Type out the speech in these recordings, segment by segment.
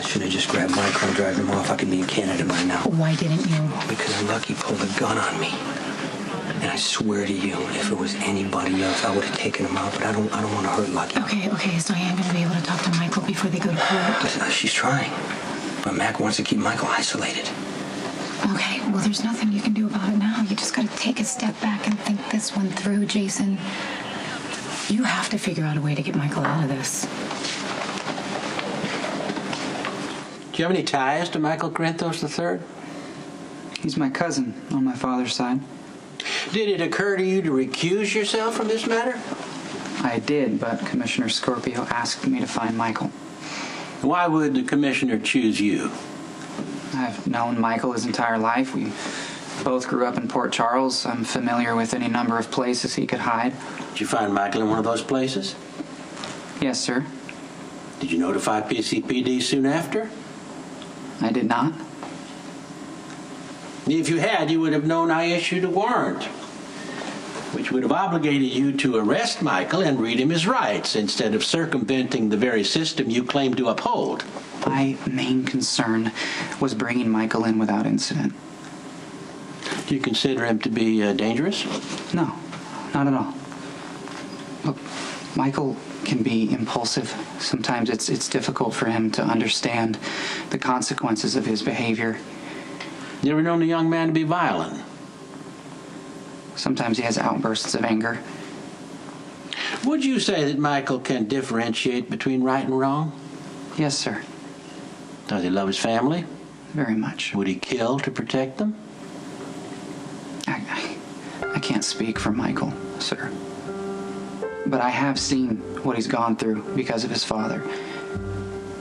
I should have just grabbed Michael and dragged him off. I could be in Canada by now. Why didn't you? Because Lucky pulled a gun on me. And I swear to you, if it was anybody else, I would have taken him out, but I don't want to hurt Lucky. Okay, is Diane going to be able to talk to Michael before they go to court? Listen, she's trying. But Mac wants to keep Michael isolated. Okay, well, there's nothing you can do about it now. You just got to take a step back and think this one through, Jason. You have to figure out a way to get Michael out of this. Do you have any ties to Michael Corinthos III? He's my cousin on my father's side. Did it occur to you to recuse yourself from this matter? I did, but Commissioner Scorpio asked me to find Michael. Why would the commissioner choose you? I've known Michael his entire life. We both grew up in Port Charles. I'm familiar with any number of places he could hide. Did you find Michael in one of those places? Yes, sir. Did you notify PCPD soon after? I did not. If you had, you would have known I issued a warrant, which would have obligated you to arrest Michael and read him his rights instead of circumventing the very system you claim to uphold. My main concern was bringing Michael in without incident. Do you consider him to be dangerous? No, not at all. Look, Michael can be impulsive. Sometimes it's difficult for him to understand the consequences of his behavior. You ever known a young man to be violent? Sometimes he has outbursts of anger. Would you say that Michael can differentiate between right and wrong? Yes, sir. Does he love his family? Very much. Would he kill to protect them? I can't speak for Michael, sir. But I have seen what he's gone through because of his father.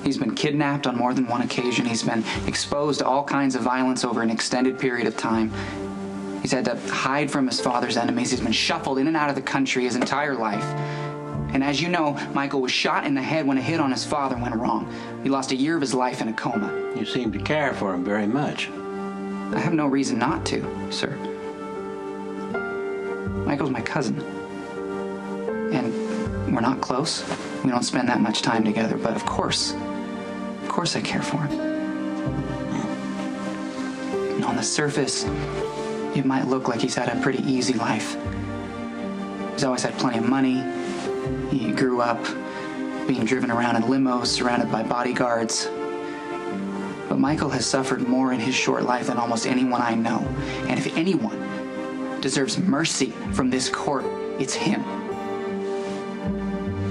He's been kidnapped on more than one occasion. He's been exposed to all kinds of violence over an extended period of time. He's had to hide from his father's enemies. He's been shuffled in and out of the country his entire life. And as you know, Michael was shot in the head when a hit on his father went wrong. He lost a year of his life in a coma. You seem to care for him very much. I have no reason not to, sir. Michael's my cousin. And we're not close. We don't spend that much time together, but of course I care for him. And on the surface, it might look like he's had a pretty easy life. He's always had plenty of money. He grew up being driven around in limos, surrounded by bodyguards. But Michael has suffered more in his short life than almost anyone I know. And if anyone deserves mercy from this court, it's him.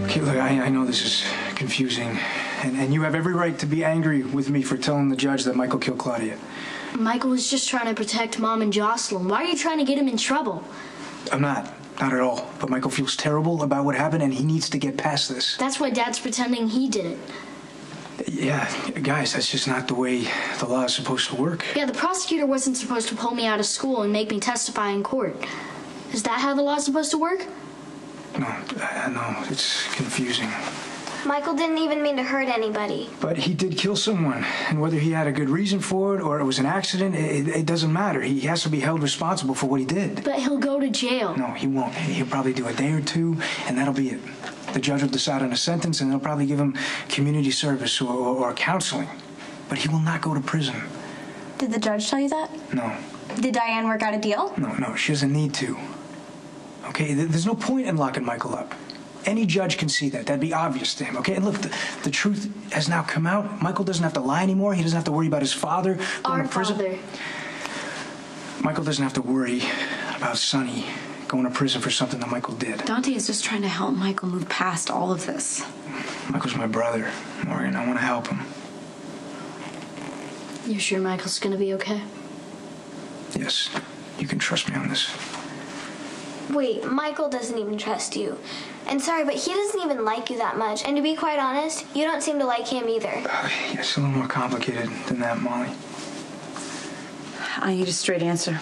Okay, look, I know this is confusing, and you have every right to be angry with me for telling the judge that Michael killed Claudia. Michael was just trying to protect Mom and Jocelyn. Why are you trying to get him in trouble? I'm not at all. But Michael feels terrible about what happened, and he needs to get past this. That's why Dad's pretending he did it. Yeah, guys, that's just not the way the law is supposed to work. Yeah, the prosecutor wasn't supposed to pull me out of school and make me testify in court. Is that how the law's supposed to work? No, it's confusing. Michael didn't even mean to hurt anybody. But he did kill someone, and whether he had a good reason for it or it was an accident, it doesn't matter. He has to be held responsible for what he did. But he'll go to jail. No, he won't. He'll probably do a day or two, and that'll be it. The judge will decide on a sentence, and they'll probably give him community service or counseling. But he will not go to prison. Did the judge tell you that? No. Did Diane work out a deal? No, she doesn't need to. Okay, there's no point in locking Michael up. Any judge can see that. That'd be obvious to him, okay? And look, the truth has now come out. Michael doesn't have to lie anymore. He doesn't have to worry about his father going to prison. Father. Michael doesn't have to worry about Sonny going to prison for something that Michael did. Dante is just trying to help Michael move past all of this. Michael's my brother, Morgan. I want to help him. You sure Michael's gonna be okay? Yes, you can trust me on this. Wait, Michael doesn't even trust you. And sorry, but he doesn't even like you that much. And to be quite honest, you don't seem to like him either. It's a little more complicated than that, Molly. I need a straight answer.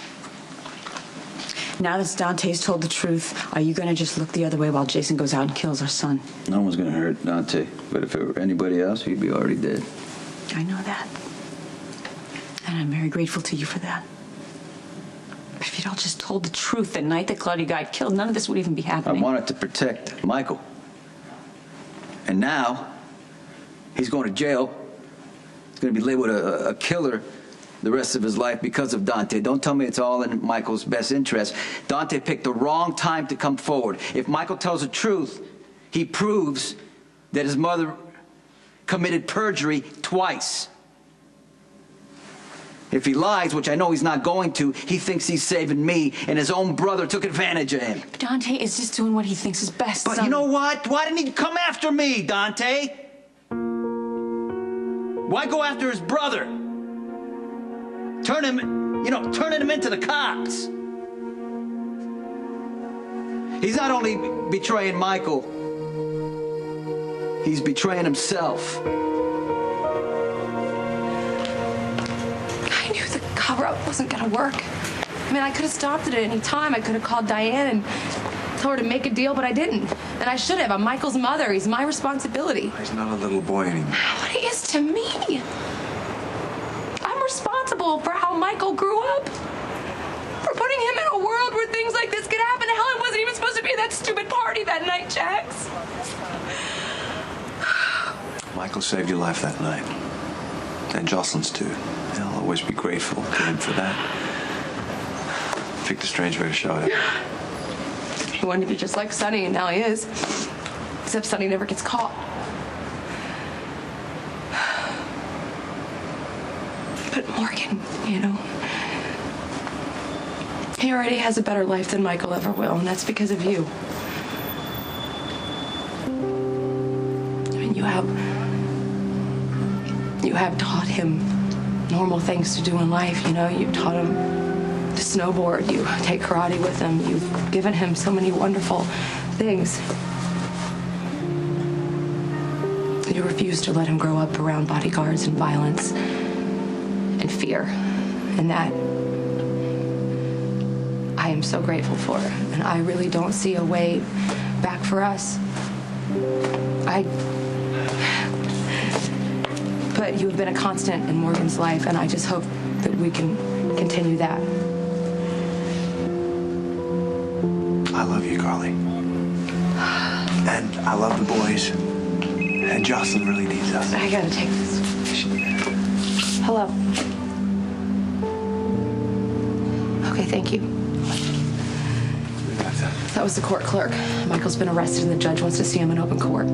Now that Dante's told the truth, are you going to just look the other way while Jason goes out and kills our son? No one's going to hurt Dante. But if it were anybody else, he'd be already dead. I know that. And I'm very grateful to you for that. But if you'd all just told the truth that night that Claudia got killed, none of this would even be happening. I wanted to protect Michael. And now, he's going to jail He's going to be labeled a killer the rest of his life because of Dante. Don't tell me it's all in Michael's best interest. Dante picked the wrong time to come forward. If Michael tells the truth, he proves that his mother committed perjury twice. If he lies, which I know he's not going to, he thinks he's saving me, and his own brother took advantage of him. Dante is just doing what he thinks is best, But you know what? Why didn't he come after me, Dante? Why go after his brother? Turning him into the cops. He's not only betraying Michael, he's betraying himself. I knew the cover-up wasn't gonna work. I mean, I could have stopped it at any time. I could have called Diane and told her to make a deal, but I didn't. And I should have. I'm Michael's mother. He's my responsibility. He's not a little boy anymore. What he is to me. I'm responsible for how Michael grew up. For putting him in a world where things like this could happen. Helen wasn't even supposed to be at that stupid party that night, Jax. Michael saved your life that night. And Jocelyn's too. And I'll always be grateful to him for that. Picked a strange way to show it. He wanted to be just like Sonny, and now he is. Except Sonny never gets caught. But Morgan, he already has a better life than Michael ever will, and that's because of you. I mean, you have taught him normal things to do in life, You've taught him to snowboard, you take karate with him, you've given him so many wonderful things. You refuse to let him grow up around bodyguards and violence and fear, and that I am so grateful for, and I really don't see a way back for us. But you have been a constant in Morgan's life, and I just hope that we can continue that. I love you, Carly. And I love the boys. And Jocelyn really needs us. I gotta take this. Hello. Okay, thank you. That was the court clerk. Michael's been arrested and the judge wants to see him in open court.